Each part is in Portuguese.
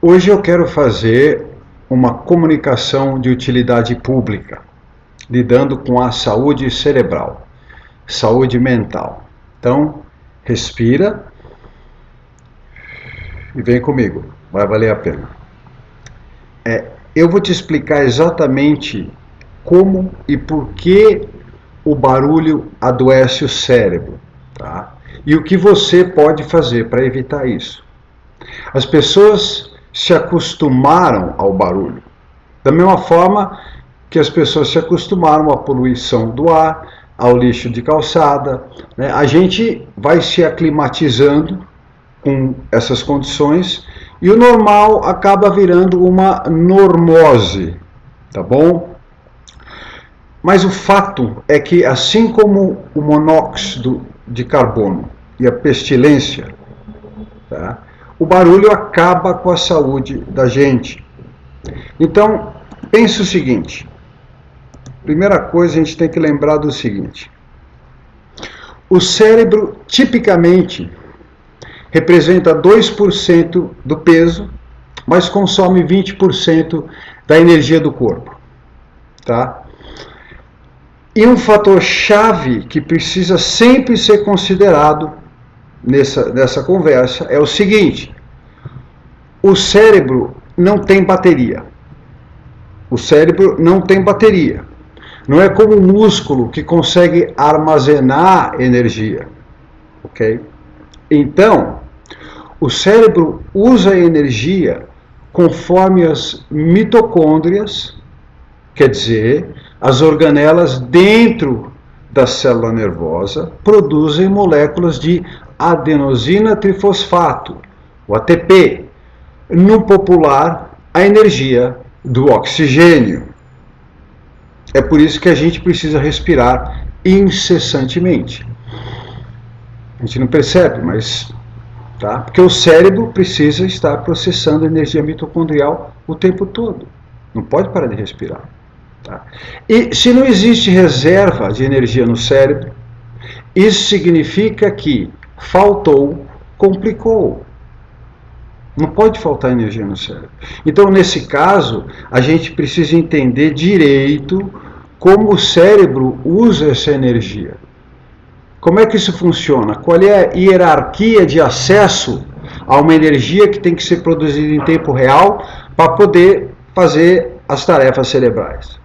Hoje eu quero fazer uma comunicação de utilidade pública, lidando com a saúde cerebral, saúde mental. Então, respira e vem comigo, vai valer a pena. Eu vou te explicar exatamente como e por que o barulho adoece o cérebro, tá? E o que você pode fazer para evitar isso. As pessoas se acostumaram ao barulho, da mesma forma que as pessoas se acostumaram à poluição do ar, ao lixo de calçada, né? A gente vai se aclimatizando com essas condições e o normal acaba virando uma normose, tá bom? Mas o fato é que, assim como o monóxido de carbono e a pestilência, tá? O barulho acaba com a saúde da gente. Então, pense o seguinte. Primeira coisa, a gente tem que lembrar do seguinte. O cérebro, tipicamente, representa 2% do peso, mas consome 20% da energia do corpo. Tá? E um fator chave que precisa sempre ser considerado nessa conversa é o seguinte: o cérebro não tem bateria. O cérebro não tem bateria. Não é como o músculo que consegue armazenar energia, ok? Então, o cérebro usa a energia conforme as mitocôndrias, quer dizer, as organelas dentro da célula nervosa produzem moléculas de adenosina trifosfato, o ATP, no popular, a energia do oxigênio. É por isso que a gente precisa respirar incessantemente. A gente não percebe, mas tá? Porque o cérebro precisa estar processando energia mitocondrial o tempo todo. Não pode parar de respirar. Tá? E se não existe reserva de energia no cérebro, isso significa que faltou, complicou. Não pode faltar energia no cérebro. Então, nesse caso, a gente precisa entender direito como o cérebro usa essa energia. Como é que isso funciona? Qual é a hierarquia de acesso a uma energia que tem que ser produzida em tempo real para poder fazer as tarefas cerebrais?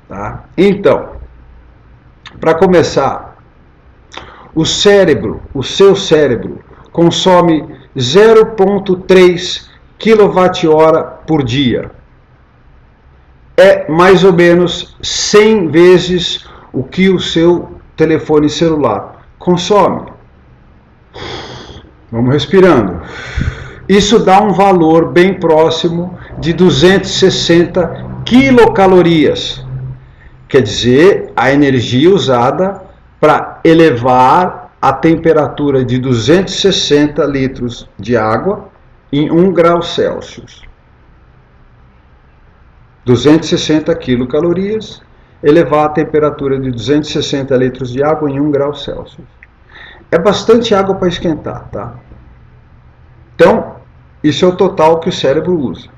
Tá? Então, para começar, o seu cérebro, consome 0,3 kWh por dia. É mais ou menos 100 vezes o que o seu telefone celular consome. Vamos respirando. Isso dá um valor bem próximo de 260 quilocalorias. Quer dizer, a energia usada para elevar a temperatura de 260 litros de água em 1 grau Celsius. 260 quilocalorias, elevar a temperatura de 260 litros de água em 1 grau Celsius. É bastante água para esquentar, tá? Então, isso é o total que o cérebro usa.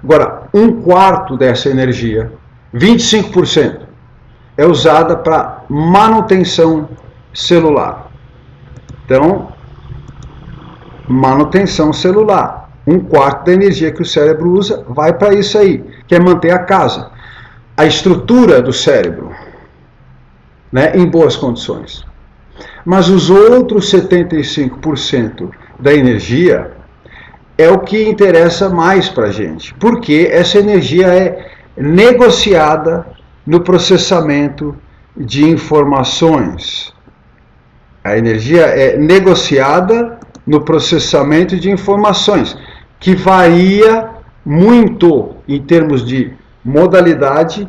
Agora, 1/4 dessa energia, 25%, é usada para manutenção celular. Então, manutenção celular. 1/4 da energia que o cérebro usa vai para isso aí, que é manter a casa, a estrutura do cérebro, né, em boas condições. Mas os outros 75% da energia é o que interessa mais para a gente, porque essa energia é negociada no processamento de informações. A energia é negociada no processamento de informações, que varia muito em termos de modalidade,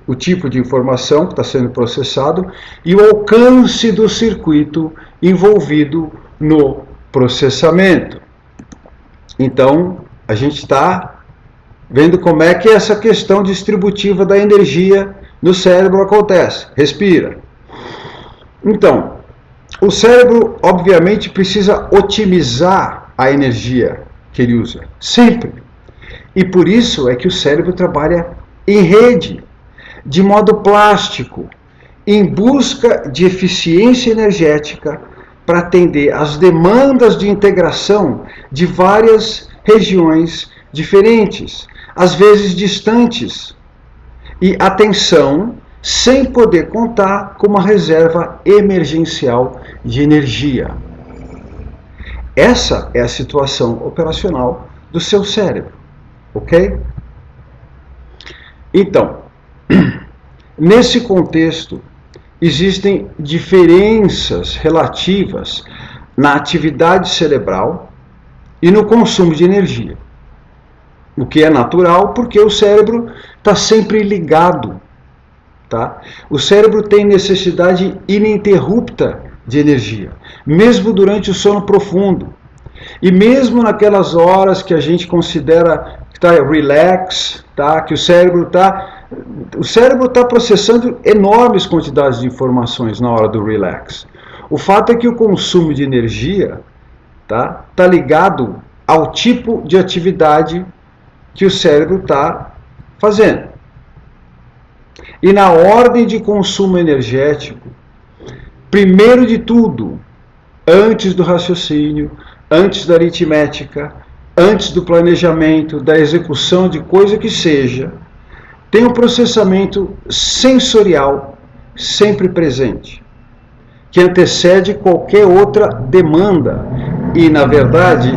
o tipo de informação que está sendo processado e o alcance do circuito envolvido no processamento. Então, a gente está vendo como é que essa questão distributiva da energia no cérebro acontece. Respira. Então, o cérebro, obviamente, precisa otimizar a energia que ele usa, sempre. E por isso é que o cérebro trabalha em rede, de modo plástico, em busca de eficiência energética para atender às demandas de integração de várias regiões diferentes, às vezes distantes, e atenção, sem poder contar com uma reserva emergencial de energia. Essa é a situação operacional do seu cérebro, ok? Então, nesse contexto, existem diferenças relativas na atividade cerebral e no consumo de energia. O que é natural porque o cérebro está sempre ligado. Tá? O cérebro tem necessidade ininterrupta de energia, mesmo durante o sono profundo. E mesmo naquelas horas que a gente considera que está relax, tá? Que o cérebro está processando enormes quantidades de informações na hora do relax. O fato é que o consumo de energia tá ligado ao tipo de atividade que o cérebro está fazendo. E na ordem de consumo energético, primeiro de tudo, antes do raciocínio, antes da aritmética, antes do planejamento, da execução de coisa que seja, tem um processamento sensorial sempre presente, que antecede qualquer outra demanda e, na verdade,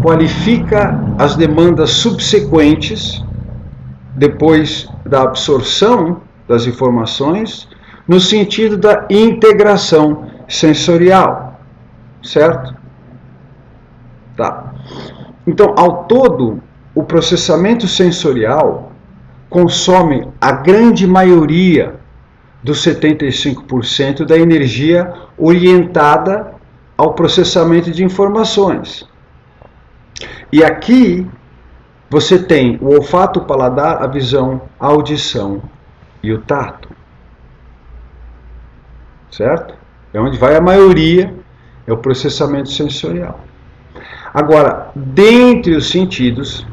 qualifica as demandas subsequentes, depois da absorção das informações, no sentido da integração sensorial, certo? Tá. Então, ao todo, o processamento sensorial consome a grande maioria dos 75% da energia orientada ao processamento de informações. E aqui você tem o olfato, o paladar, a visão, a audição e o tato. Certo? É onde vai a maioria, é o processamento sensorial. Agora, dentre os sentidos,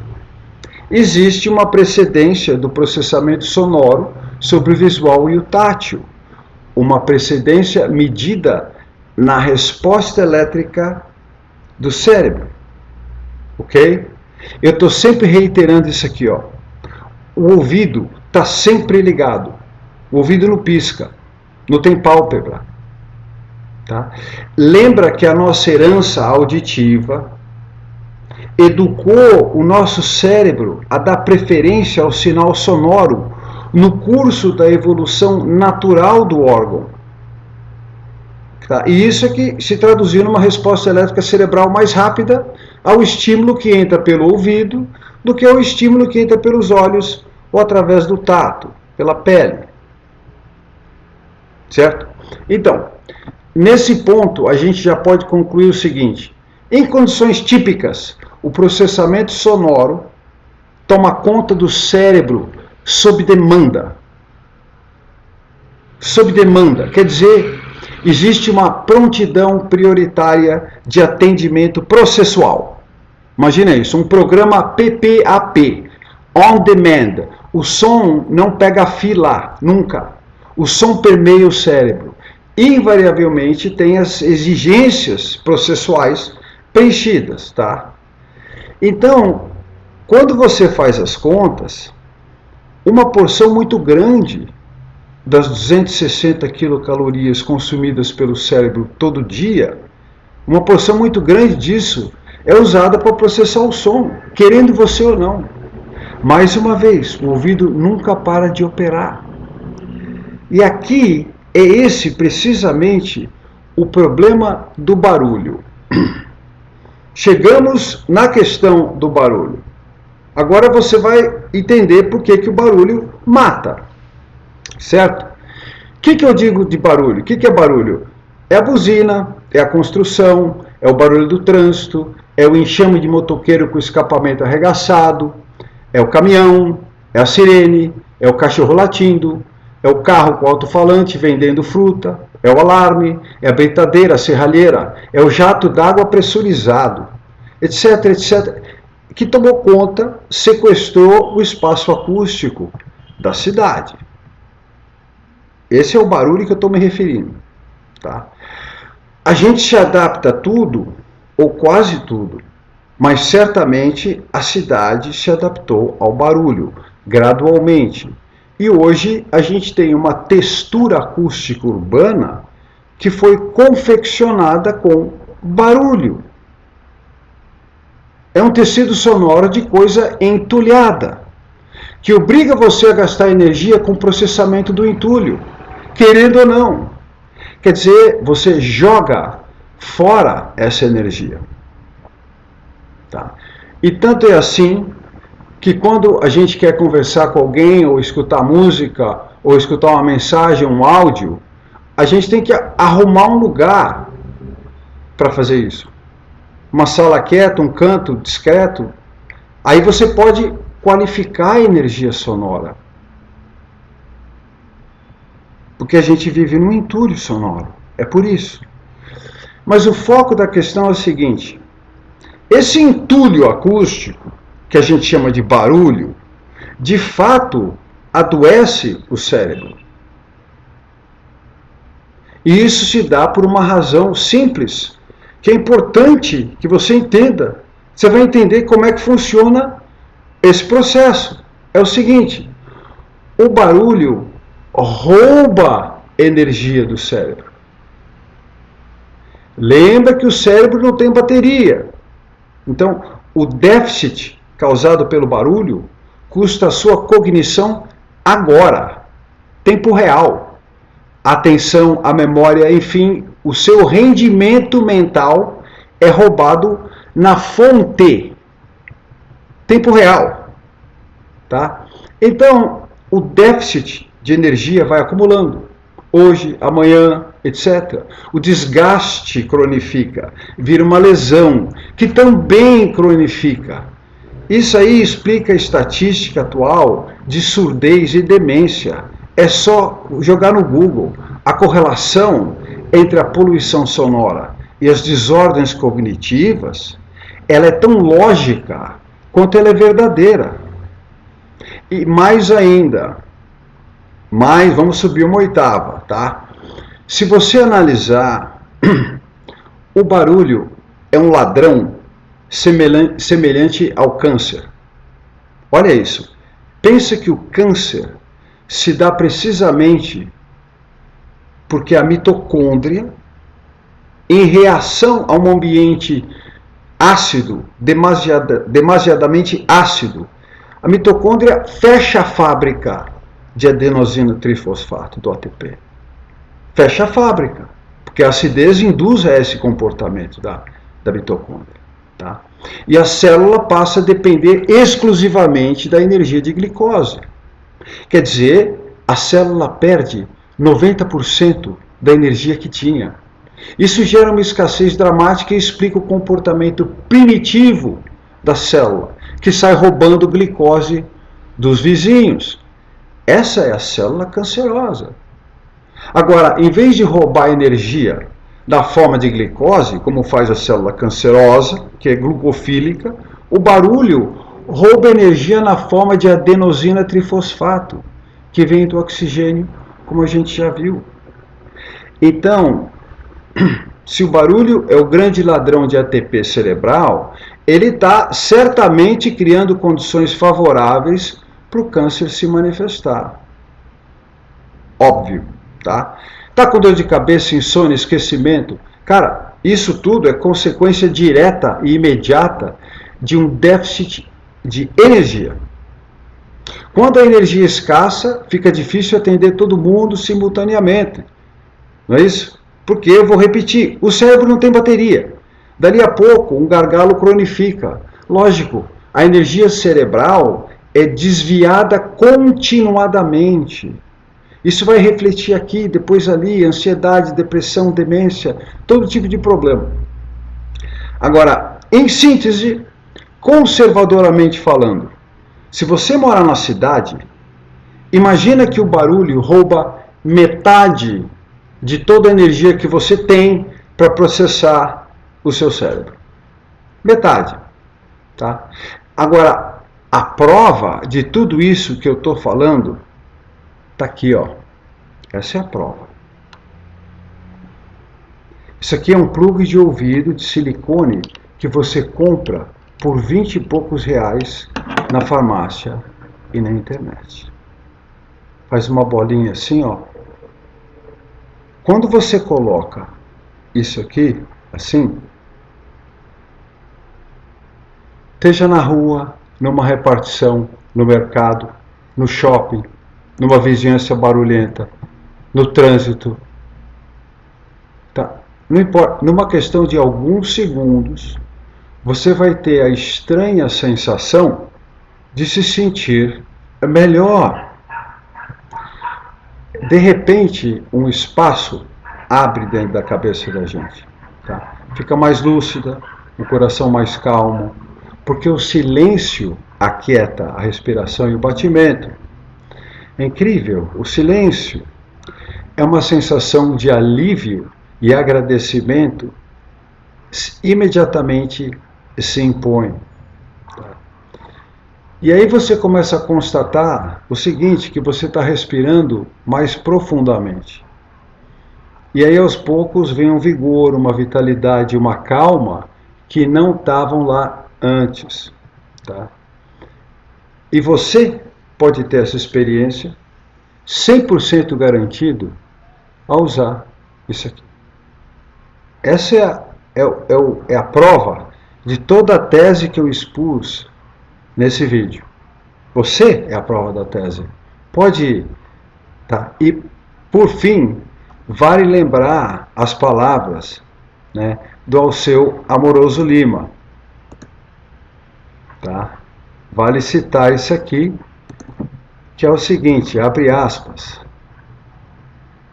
existe uma precedência do processamento sonoro sobre o visual e o tátil. Uma precedência medida na resposta elétrica do cérebro. Ok? Eu estou sempre reiterando isso aqui, ó. O ouvido está sempre ligado. O ouvido não pisca, não tem pálpebra. Tá? Lembra que a nossa herança auditiva educou o nosso cérebro a dar preferência ao sinal sonoro no curso da evolução natural do órgão. Tá? E isso é que se traduziu numa resposta elétrica cerebral mais rápida ao estímulo que entra pelo ouvido do que ao estímulo que entra pelos olhos ou através do tato, pela pele. Certo? Então, nesse ponto, a gente já pode concluir o seguinte: em condições típicas, o processamento sonoro toma conta do cérebro sob demanda. Sob demanda, quer dizer, existe uma prontidão prioritária de atendimento processual. Imagina isso, um programa PPAP, on demand. O som não pega fila, nunca. O som permeia o cérebro. Invariavelmente tem as exigências processuais preenchidas, tá? Então, quando você faz as contas, uma porção muito grande das 260 quilocalorias consumidas pelo cérebro todo dia, uma porção muito grande disso é usada para processar o som, querendo você ou não. Mais uma vez, o ouvido nunca para de operar. E aqui é esse precisamente o problema do barulho. Chegamos na questão do barulho. Agora você vai entender por que o barulho mata. Certo? O que eu digo de barulho? O que é barulho? É a buzina, é a construção, é o barulho do trânsito, é o enxame de motoqueiro com escapamento arregaçado, é o caminhão, é a sirene, é o cachorro latindo, é o carro com alto-falante vendendo fruta, é o alarme, é a britadeira, a serralheira, é o jato d'água pressurizado, etc, etc. que tomou conta, sequestrou o espaço acústico da cidade. Esse é o barulho que eu estou me referindo. Tá? A gente se adapta a tudo, ou quase tudo, mas certamente a cidade se adaptou ao barulho, gradualmente. E hoje a gente tem uma textura acústica urbana que foi confeccionada com barulho. É um tecido sonoro de coisa entulhada, que obriga você a gastar energia com o processamento do entulho, querendo ou não. Quer dizer, você joga fora essa energia. Tá? E tanto é assim que quando a gente quer conversar com alguém, ou escutar música, ou escutar uma mensagem, um áudio, a gente tem que arrumar um lugar para fazer isso. Uma sala quieta, um canto discreto. Aí você pode qualificar a energia sonora. Porque a gente vive num entulho sonoro. É por isso. Mas o foco da questão é o seguinte. Esse entulho acústico, que a gente chama de barulho, de fato adoece o cérebro. E isso se dá por uma razão simples, que é importante que você entenda. Você vai entender como é que funciona esse processo. É o seguinte, o barulho rouba energia do cérebro. Lembra que o cérebro não tem bateria. Então, o déficit causado pelo barulho custa a sua cognição agora, tempo real. A atenção, a memória, enfim, o seu rendimento mental é roubado na fonte, tempo real. Tá? Então, o déficit de energia vai acumulando. Hoje, amanhã, etc. O desgaste cronifica, vira uma lesão, que também cronifica. Isso aí explica a estatística atual de surdez e demência. É só jogar no Google. A correlação entre a poluição sonora e as desordens cognitivas, ela é tão lógica quanto ela é verdadeira. E mais ainda, vamos subir uma oitava, tá? Se você analisar, o barulho é um ladrão semelhante ao câncer. Olha isso. Pensa que o câncer se dá precisamente porque a mitocôndria, em reação a um ambiente ácido, demasiadamente ácido, a mitocôndria fecha a fábrica de adenosina trifosfato, do ATP. Fecha a fábrica, porque a acidez induz a esse comportamento da mitocôndria. Tá? E a célula passa a depender exclusivamente da energia de glicose. Quer dizer, a célula perde 90% da energia que tinha. Isso gera uma escassez dramática e explica o comportamento primitivo da célula, que sai roubando glicose dos vizinhos. Essa é a célula cancerosa. Agora, em vez de roubar energia da forma de glicose, como faz a célula cancerosa, que é glucofílica, o barulho rouba energia na forma de adenosina trifosfato, que vem do oxigênio, como a gente já viu. Então, se o barulho é o grande ladrão de ATP cerebral, ele está certamente criando condições favoráveis para o câncer se manifestar. Óbvio, tá? Tá com dor de cabeça, insônia, esquecimento? Cara, isso tudo é consequência direta e imediata de um déficit de energia. Quando a energia é escassa, fica difícil atender todo mundo simultaneamente. Não é isso? Porque, eu vou repetir, o cérebro não tem bateria. Dali a pouco, um gargalo cronifica. Lógico, a energia cerebral é desviada continuadamente. Isso vai refletir aqui, depois ali, ansiedade, depressão, demência, todo tipo de problema. Agora, em síntese, conservadoramente falando, se você mora na cidade, imagina que o barulho rouba metade de toda a energia que você tem para processar o seu cérebro. Metade. Tá? Agora, a prova de tudo isso que eu estou falando está aqui, ó. Essa é a prova. Isso aqui é um plug de ouvido de silicone que você compra por 20 e poucos reais na farmácia e na internet. Faz uma bolinha assim, ó. Quando você coloca isso aqui, assim, esteja na rua, numa repartição, no mercado, no shopping, numa vizinhança barulhenta, no trânsito, tá? Não importa, numa questão de alguns segundos, você vai ter a estranha sensação de se sentir melhor. De repente, um espaço abre dentro da cabeça da gente, tá? Fica mais lúcida, o coração mais calmo, porque o silêncio aquieta a respiração e o batimento. É incrível, o silêncio é uma sensação de alívio e agradecimento imediatamente se impõe. E aí você começa a constatar o seguinte, que você está respirando mais profundamente. E aí aos poucos vem um vigor, uma vitalidade, uma calma que não estavam lá antes. Tá? E você pode ter essa experiência 100% garantido ao usar isso aqui. Essa é a prova de toda a tese que eu expus nesse vídeo. Você é a prova da tese. Pode ir. Tá? E, por fim, vale lembrar as palavras, né, do Alceu Amoroso Lima. Tá? Vale citar isso aqui, que é o seguinte, abre aspas.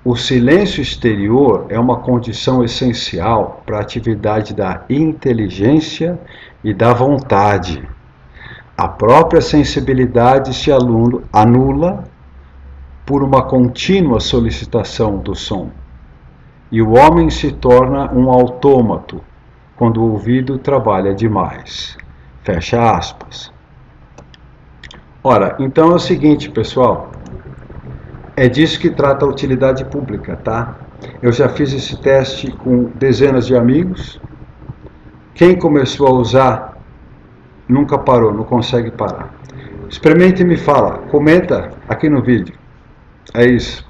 O silêncio exterior é uma condição essencial para a atividade da inteligência e da vontade. A própria sensibilidade se anula por uma contínua solicitação do som. E o homem se torna um autômato quando o ouvido trabalha demais. Fecha aspas. Ora, então é o seguinte, pessoal. É disso que trata a utilidade pública, tá? Eu já fiz esse teste com dezenas de amigos. Quem começou a usar nunca parou, não consegue parar. Experimente e me fala, comenta aqui no vídeo. É isso.